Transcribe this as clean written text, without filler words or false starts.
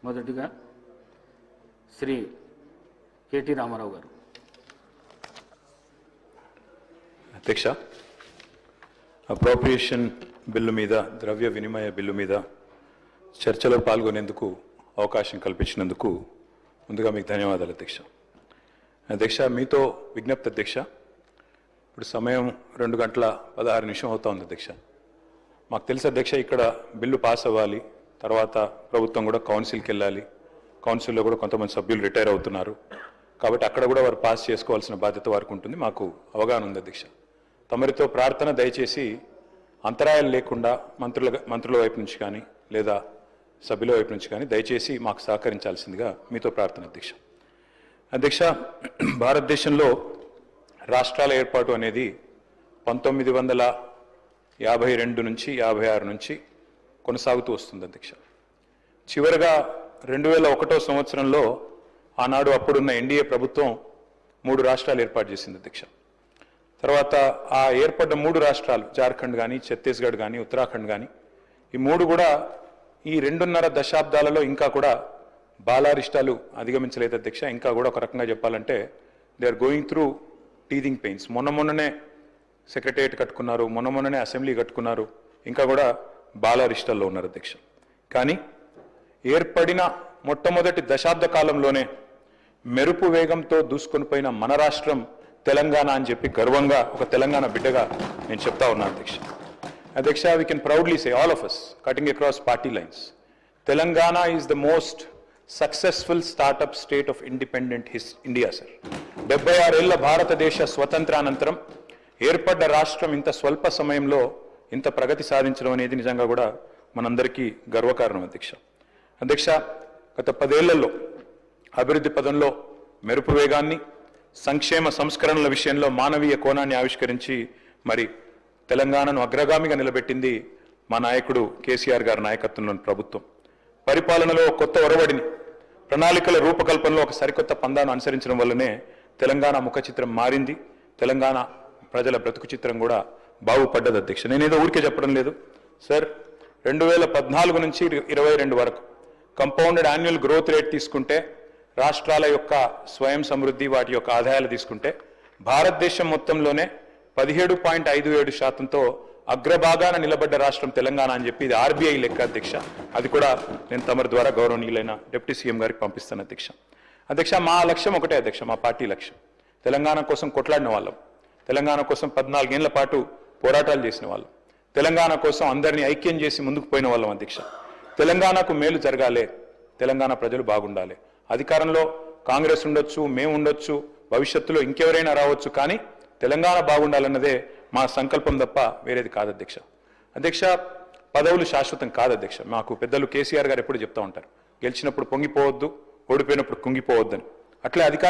మొదటిగా శ్రీ కేటీ రామారావు గారు. అధ్యక్ష, అప్రోప్రియేషన్ బిల్లు మీద, ద్రవ్య వినిమయ బిల్లు మీద చర్చలో పాల్గొనేందుకు అవకాశం కల్పించినందుకు ముందుగా మీకు ధన్యవాదాలు అధ్యక్ష. అధ్యక్ష, మీతో విజ్ఞప్తి అధ్యక్ష. ఇప్పుడు సమయం 2:16 అవుతోంది అధ్యక్ష. మాకు తెలుసు అధ్యక్ష, ఇక్కడ బిల్లు పాస్ అవ్వాలి, తర్వాత ప్రభుత్వం కూడా కౌన్సిల్కి వెళ్ళాలి. కౌన్సిల్లో కూడా కొంతమంది సభ్యులు రిటైర్ అవుతున్నారు కాబట్టి అక్కడ కూడా వారు పాస్ చేసుకోవాల్సిన బాధ్యత వారికి ఉంటుంది. మాకు అవగాహన ఉంది అధ్యక్ష. తమరితో ప్రార్థన, దయచేసి అంతరాయాలు లేకుండా మంత్రుల వైపు నుంచి కానీ లేదా సభ్యుల వైపు నుంచి కానీ దయచేసి మాకు సహకరించాల్సిందిగా మీతో ప్రార్థన అధ్యక్ష. అధ్యక్ష, భారతదేశంలో రాష్ట్రాల ఏర్పాటు అనేది 1952 నుంచి 56 నుంచి కొనసాగుతూ వస్తుంది అధ్యక్ష. చివరగా 2001 సంవత్సరంలో ఆనాడు అప్పుడున్న ఎన్డీఏ ప్రభుత్వం 3 రాష్ట్రాలు ఏర్పాటు చేసింది అధ్యక్ష. తర్వాత ఆ ఏర్పడ్డ 3 రాష్ట్రాలు, జార్ఖండ్ కానీ, ఛత్తీస్గఢ్ కానీ, ఉత్తరాఖండ్ కానీ, ఈ 3 కూడా ఈ 2.5 దశాబ్దాలలో ఇంకా కూడా బాలారిష్టాలు అధిగమించలేదు అధ్యక్ష. ఇంకా కూడా ఒక రకంగా చెప్పాలంటే they are going through teething pains. మొన్ననే సెక్రటేరియట్ కట్టుకున్నారు, మొన్ననే అసెంబ్లీ కట్టుకున్నారు, ఇంకా కూడా బాలారిష్టాల్లో ఉన్నారు అధ్యక్ష. కానీ ఏర్పడిన మొట్టమొదటి దశాబ్ద కాలంలోనే మెరుపు వేగంతో దూసుకొని పోయిన మన రాష్ట్రం తెలంగాణ అని చెప్పి గర్వంగా ఒక తెలంగాణ బిడ్డగా నేను చెప్తా ఉన్నాను అధ్యక్ష. అధ్యక్ష, we can proudly say, all of us, cutting across party lines, Telangana is the most successful startup state of independent India, sir. 76 ఏళ్ల భారతదేశ స్వతంత్రానంతరం ఏర్పడ్డ రాష్ట్రం ఇంత స్వల్ప సమయంలో ఇంత ప్రగతి సాధించడం అనేది నిజంగా కూడా మనందరికీ గర్వకారణం అధ్యక్ష. అధ్యక్ష, గత 10 ఏళ్లలో అభివృద్ధి పదంలో మెరుపు వేగాన్ని, సంక్షేమ సంస్కరణల విషయంలో మానవీయ కోణాన్ని ఆవిష్కరించి మరి తెలంగాణను అగ్రగామిగా నిలబెట్టింది మా నాయకుడు కేసీఆర్ గారి నాయకత్వంలోని ప్రభుత్వం. పరిపాలనలో కొత్త ఒరవడిని, ప్రణాళికల రూపకల్పనలో ఒక సరికొత్త పందాను అనుసరించడం వల్లనే తెలంగాణ ముఖ చిత్రం మారింది. తెలంగాణ ప్రజల బ్రతుకు చిత్రం కూడా బాగుపడ్డది అధ్యక్ష. నేనేదో ఊరికే చెప్పడం లేదు సార్. 2014 నుంచి 22 వరకు కంపౌండెడ్ యాన్యువల్ గ్రోత్ రేట్ తీసుకుంటే, రాష్ట్రాల యొక్క స్వయం సమృద్ధి, వాటి యొక్క ఆదాయాలు తీసుకుంటే భారతదేశం మొత్తంలోనే 17.57%తో అగ్రభాగాన నిలబడ్డ రాష్ట్రం తెలంగాణ అని చెప్పి ఇది ఆర్బీఐ లెక్క అధ్యక్ష. అది కూడా నేను తమరి ద్వారా గౌరవనీయులైన డిప్యూటీ సీఎం గారికి పంపిస్తాను అధ్యక్ష. అధ్యక్ష, మా లక్ష్యం ఒకటే అధ్యక్ష, మా పార్టీ లక్ష్యం తెలంగాణ కోసం కొట్లాడిన వాళ్ళం, తెలంగాణ కోసం 14 ఏళ్ల పాటు పోరాటాలు చేసిన వాళ్ళం, తెలంగాణ కోసం అందరినీ ఐక్యం చేసి ముందుకు పోయిన వాళ్ళం అధ్యక్ష. తెలంగాణకు మేలు జరగాలి, తెలంగాణ ప్రజలు బాగుండాలి. అధికారంలో కాంగ్రెస్ ఉండొచ్చు, మేము ఉండొచ్చు, భవిష్యత్తులో ఇంకెవరైనా రావచ్చు, కానీ తెలంగాణ బాగుండాలన్నదే మా సంకల్పం తప్ప వేరేది కాదు అధ్యక్ష. అధ్యక్ష, పదవులు శాశ్వతం కాదు అధ్యక్ష. మాకు పెద్దలు కేసీఆర్ గారు ఎప్పుడు చెప్తా ఉంటారు, గెలిచినప్పుడు పొంగిపోవద్దు, ఓడిపోయినప్పుడు కుంగిపోవద్దని. అట్లే అధికారం